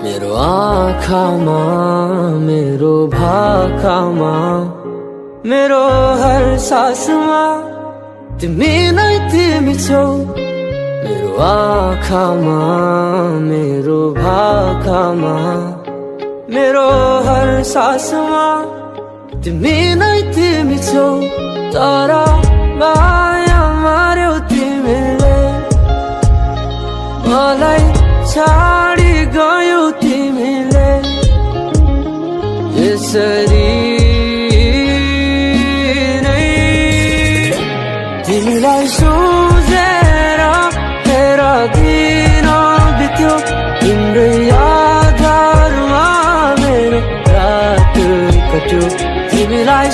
मेरो आँखामा मेरो भाकामा मेरो हर सासमा तिमी नै तिमी छौ। मेरो आँखामा मेरो भाकामा मेरो हर सासमा तिमी नै तिमी छौ। तर माया मार्यौ तिमीले मलाई छाडी गयौ तिमीले। यसरी नै तिमीलाई सोचेर तेरा दिन बित्यो। तिम्रै यादहरुमा मेरो रात कट्यो। तिमीलाई